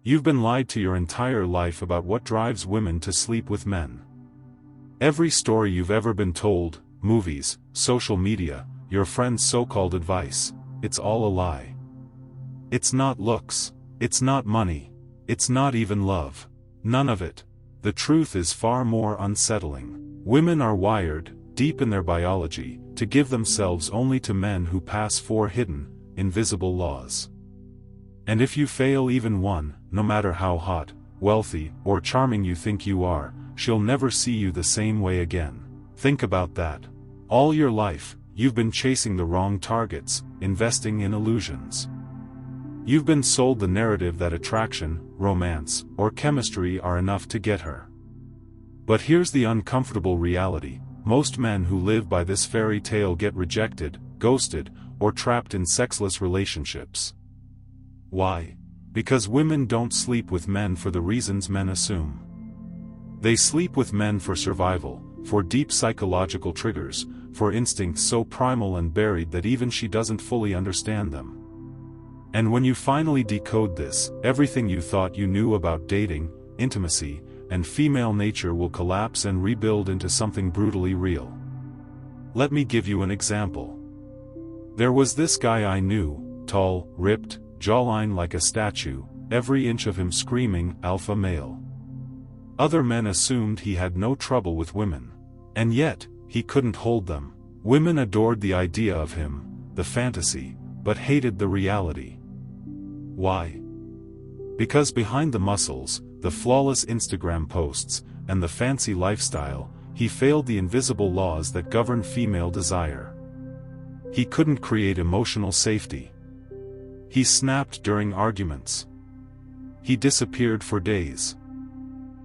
You've been lied to your entire life about what drives women to sleep with men. Every story you've ever been told, movies, social media, your friends' so-called advice, it's all a lie. It's not looks, it's not money, it's not even love. None of it. The truth is far more unsettling. Women are wired, deep in their biology, to give themselves only to men who pass 4 hidden, invisible laws. And if you fail even one, no matter how hot, wealthy, or charming you think you are, she'll never see you the same way again. Think about that. All your life, you've been chasing the wrong targets, investing in illusions. You've been sold the narrative that attraction, romance, or chemistry are enough to get her. But here's the uncomfortable reality: most men who live by this fairy tale get rejected, ghosted, or trapped in sexless relationships. Why? Because women don't sleep with men for the reasons men assume. They sleep with men for survival, for deep psychological triggers, for instincts so primal and buried that even she doesn't fully understand them. And when you finally decode this, everything you thought you knew about dating, intimacy, and female nature will collapse and rebuild into something brutally real. Let me give you an example. There was this guy I knew, tall, ripped, jawline like a statue, every inch of him screaming, alpha male. Other men assumed he had no trouble with women. And yet, he couldn't hold them. Women adored the idea of him, the fantasy, but hated the reality. Why? Because behind the muscles, the flawless Instagram posts, and the fancy lifestyle, he failed the invisible laws that govern female desire. He couldn't create emotional safety. He snapped during arguments. He disappeared for days.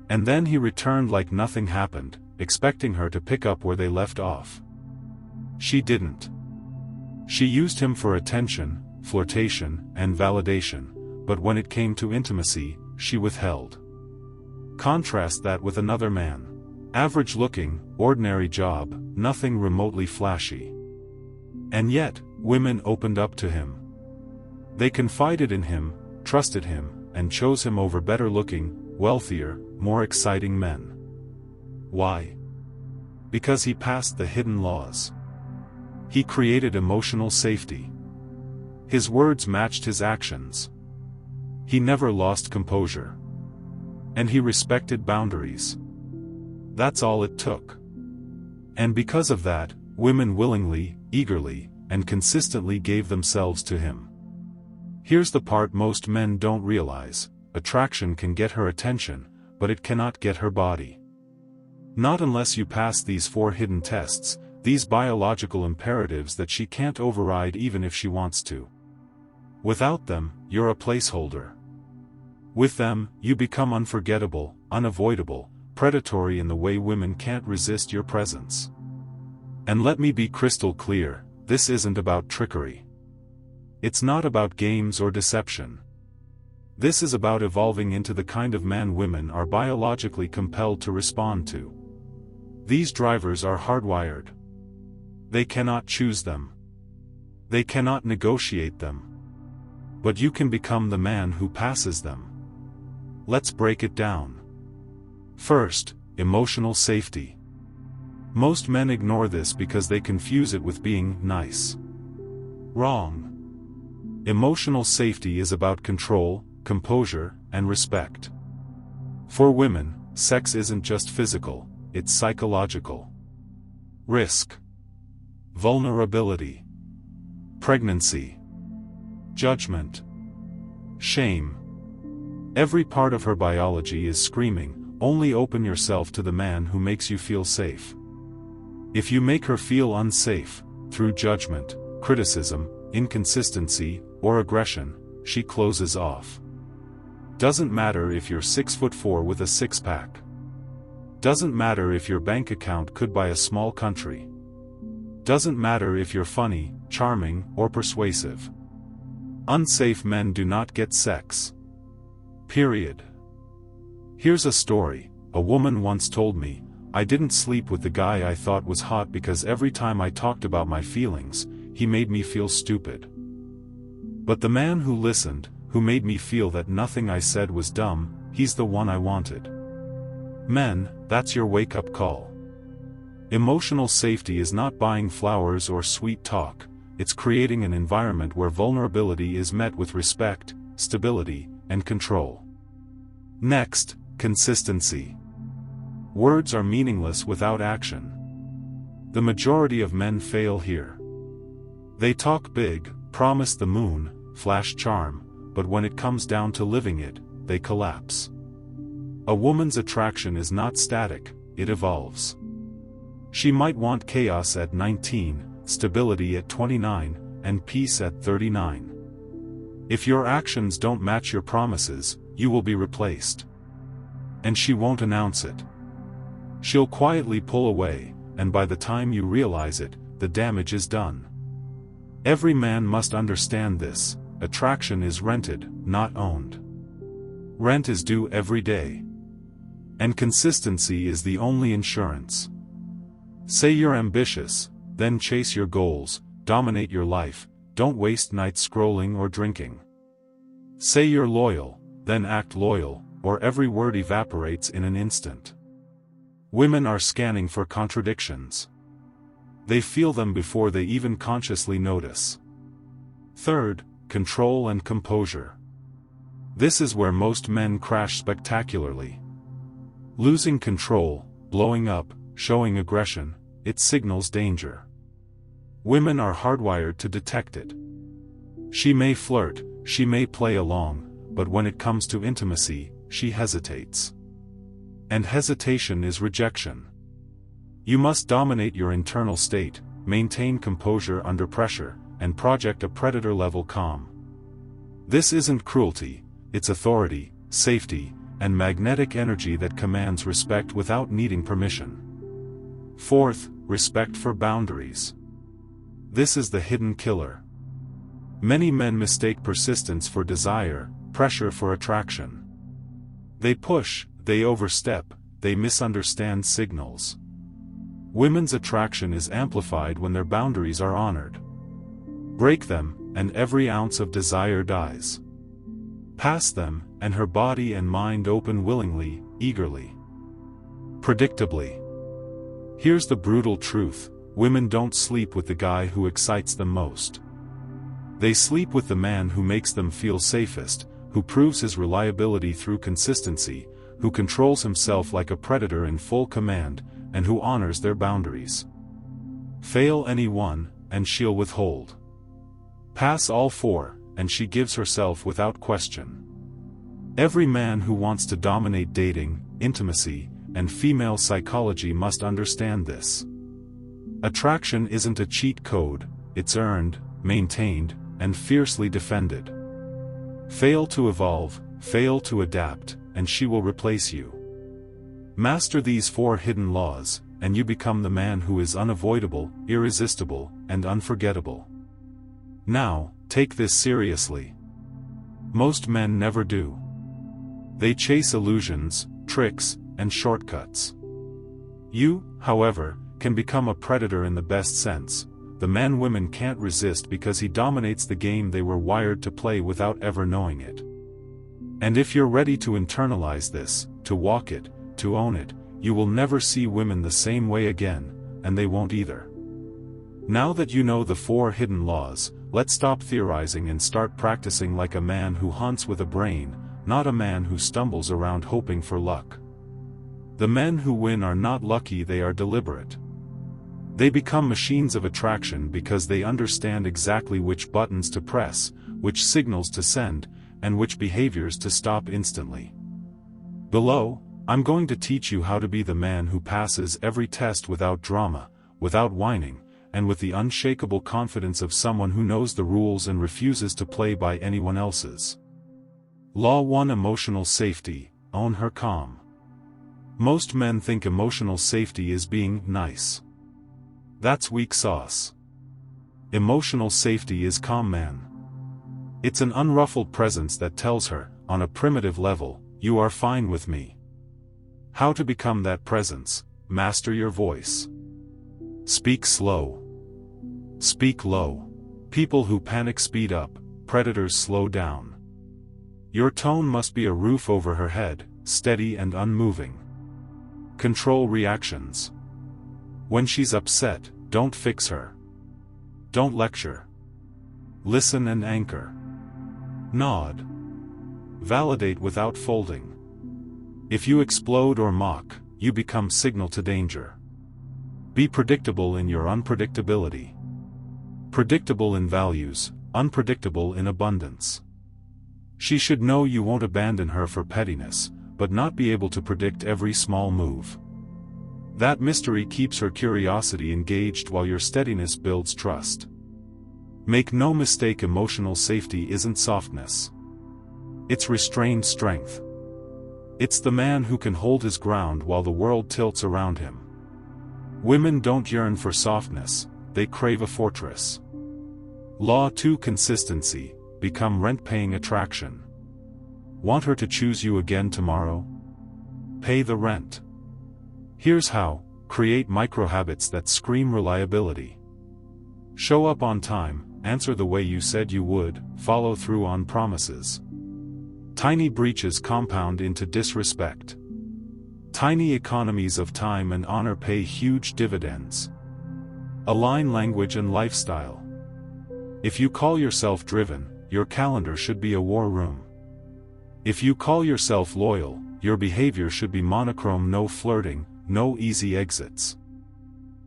And then he returned like nothing happened, expecting her to pick up where they left off. She didn't. She used him for attention, flirtation, and validation, but when it came to intimacy, she withheld. Contrast that with another man. Average looking, ordinary job, nothing remotely flashy. And yet, women opened up to him. They confided in him, trusted him, and chose him over better looking, wealthier, more exciting men. Why? Because he passed the hidden laws. He created emotional safety. His words matched his actions. He never lost composure. And he respected boundaries. That's all it took. And because of that, women willingly, eagerly, and consistently gave themselves to him. Here's the part most men don't realize: attraction can get her attention, but it cannot get her body. Not unless you pass these 4 hidden tests, these biological imperatives that she can't override even if she wants to. Without them, you're a placeholder. With them, you become unforgettable, unavoidable, predatory in the way women can't resist your presence. And let me be crystal clear, this isn't about trickery. It's not about games or deception. This is about evolving into the kind of man women are biologically compelled to respond to. These drivers are hardwired. They cannot choose them. They cannot negotiate them. But you can become the man who passes them. Let's break it down. First, emotional safety. Most men ignore this because they confuse it with being nice. Wrong. Emotional safety is about control, composure, and respect. For women, sex isn't just physical, it's psychological. Risk. Vulnerability. Pregnancy. Judgment. Shame. Every part of her biology is screaming, only open yourself to the man who makes you feel safe. If you make her feel unsafe, through judgment, criticism, inconsistency, or aggression, she closes off. Doesn't matter if you're 6'4" with a six-pack. Doesn't matter if your bank account could buy a small country. Doesn't matter if you're funny, charming, or persuasive. Unsafe men do not get sex. Period. Here's a story. A woman once told me, "I didn't sleep with the guy I thought was hot because every time I talked about my feelings, he made me feel stupid. But the man who listened, who made me feel that nothing I said was dumb, he's the one I wanted. Men, that's your wake-up call. Emotional safety is not buying flowers or sweet talk, it's creating an environment where vulnerability is met with respect, stability, and control. Next, consistency. Words are meaningless without action. The majority of men fail here. They talk big, promise the moon, flash charm, but when it comes down to living it, they collapse. A woman's attraction is not static, it evolves. She might want chaos at 19, stability at 29, and peace at 39. If your actions don't match your promises, you will be replaced. And she won't announce it. She'll quietly pull away, and by the time you realize it, the damage is done. Every man must understand this: attraction is rented, not owned. Rent is due every day. And consistency is the only insurance. Say you're ambitious, then chase your goals, dominate your life, don't waste nights scrolling or drinking. Say you're loyal, then act loyal, or every word evaporates in an instant. Women are scanning for contradictions. They feel them before they even consciously notice. Third, control and composure. This is where most men crash spectacularly. Losing control, blowing up, showing aggression, it signals danger. Women are hardwired to detect it. She may flirt, she may play along, but when it comes to intimacy, she hesitates. And hesitation is rejection. You must dominate your internal state, maintain composure under pressure, and project a predator-level calm. This isn't cruelty, it's authority, safety, and magnetic energy that commands respect without needing permission. Fourth, respect for boundaries. This is the hidden killer. Many men mistake persistence for desire, pressure for attraction. They push, they overstep, they misunderstand signals. Women's attraction is amplified when their boundaries are honored. Break them, and every ounce of desire dies. Pass them, and her body and mind open willingly, eagerly. Predictably. Here's the brutal truth: women don't sleep with the guy who excites them most. They sleep with the man who makes them feel safest, who proves his reliability through consistency, who controls himself like a predator in full command, and who honors their boundaries. Fail any one, and she'll withhold. Pass all four, and she gives herself without question. Every man who wants to dominate dating, intimacy, and female psychology must understand this. Attraction isn't a cheat code, it's earned, maintained, and fiercely defended. Fail to evolve, fail to adapt, and she will replace you. Master these four hidden laws, and you become the man who is unavoidable, irresistible, and unforgettable. Now, take this seriously. Most men never do. They chase illusions, tricks, and shortcuts. You, however, can become a predator in the best sense, the man women can't resist because he dominates the game they were wired to play without ever knowing it. And if you're ready to internalize this, to walk it, to own it, you will never see women the same way again, and they won't either. Now that you know the four hidden laws, let's stop theorizing and start practicing like a man who hunts with a brain, not a man who stumbles around hoping for luck. The men who win are not lucky, they are deliberate. They become machines of attraction because they understand exactly which buttons to press, which signals to send, and which behaviors to stop instantly. Below, I'm going to teach you how to be the man who passes every test without drama, without whining, and with the unshakable confidence of someone who knows the rules and refuses to play by anyone else's. Law 1: Emotional safety: own her calm. Most men think emotional safety is being nice. That's weak sauce. Emotional safety is calm man. It's an unruffled presence that tells her, on a primitive level, you are fine with me. How to become that presence: master your voice. Speak slow. Speak low. People who panic speed up, predators slow down. Your tone must be a roof over her head, steady and unmoving. Control reactions. When she's upset, don't fix her. Don't lecture. Listen and anchor. Nod. Validate without folding. If you explode or mock, you become signal to danger. Be predictable in your unpredictability. Predictable in values, unpredictable in abundance. She should know you won't abandon her for pettiness, but not be able to predict every small move. That mystery keeps her curiosity engaged while your steadiness builds trust. Make no mistake, emotional safety isn't softness. It's restrained strength. It's the man who can hold his ground while the world tilts around him. Women don't yearn for softness, they crave a fortress. Law 2. Consistency. Become rent-paying attraction. Want her to choose you again tomorrow? Pay the rent. Here's how: create micro-habits that scream reliability. Show up on time, answer the way you said you would, follow through on promises. Tiny breaches compound into disrespect. Tiny economies of time and honor pay huge dividends. Align language and lifestyle. If you call yourself driven, your calendar should be a war room. If you call yourself loyal, your behavior should be monochrome: no flirting, no easy exits.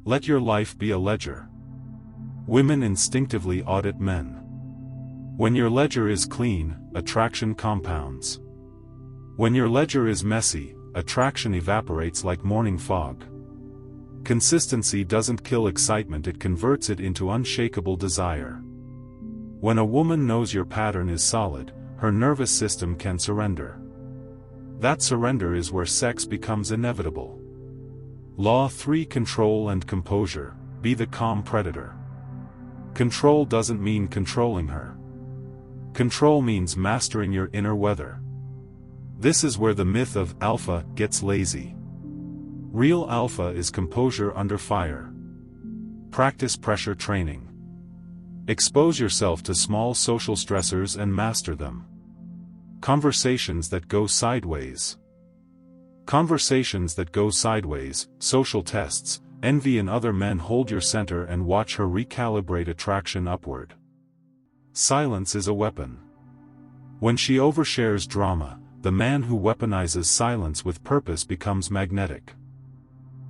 Let your life be a ledger. Women instinctively audit men. When your ledger is clean, attraction compounds. When your ledger is messy, attraction evaporates like morning fog. Consistency doesn't kill excitement, it converts it into unshakable desire. When a woman knows your pattern is solid, her nervous system can surrender. That surrender is where sex becomes inevitable. Law 3. Control and composure. Be the calm predator. Control doesn't mean controlling her. Control means mastering your inner weather. This is where the myth of alpha gets lazy. Real alpha is composure under fire. Practice pressure training. Expose yourself to small social stressors and master them. Conversations that go sideways. Conversations that go sideways, social tests, envy in other men. Hold your center and watch her recalibrate attraction upward. Silence is a weapon. When she overshares drama, the man who weaponizes silence with purpose becomes magnetic.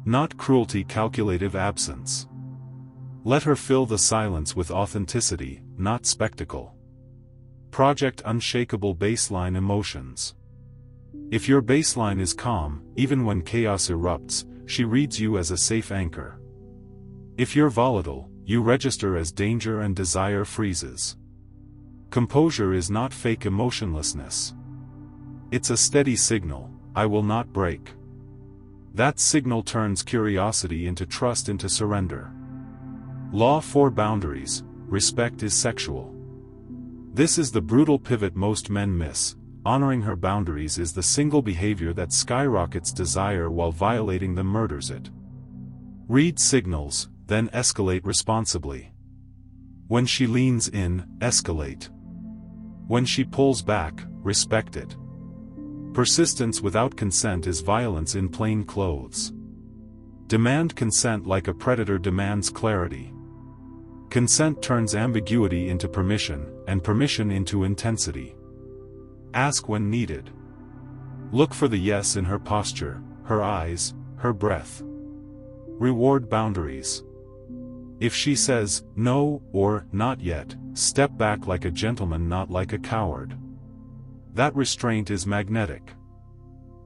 Not cruelty, calculative absence. Let her fill the silence with authenticity, not spectacle. Project unshakable baseline emotions. If your baseline is calm, even when chaos erupts, she reads you as a safe anchor. If you're volatile, you register as danger and desire freezes. Composure is not fake emotionlessness. It's a steady signal: I will not break. That signal turns curiosity into trust, into surrender. Law 4. Boundaries. Respect is sexual. This is the brutal pivot most men miss. Honoring her boundaries is the single behavior that skyrockets desire while violating them murders it. Read signals, then escalate responsibly. When she leans in, escalate. When she pulls back, respect it. Persistence without consent is violence in plain clothes. Demand consent like a predator demands clarity. Consent turns ambiguity into permission, and permission into intensity. Ask when needed. Look for the yes in her posture, her eyes, her breath. Reward boundaries. If she says, no, or, not yet, step back like a gentleman, not like a coward. That restraint is magnetic.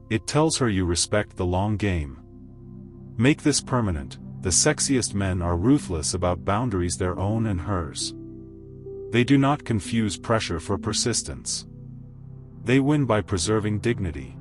It tells her you respect the long game. Make this permanent. The sexiest men are ruthless about boundaries, their own and hers. They do not confuse pressure for persistence. They win by preserving dignity.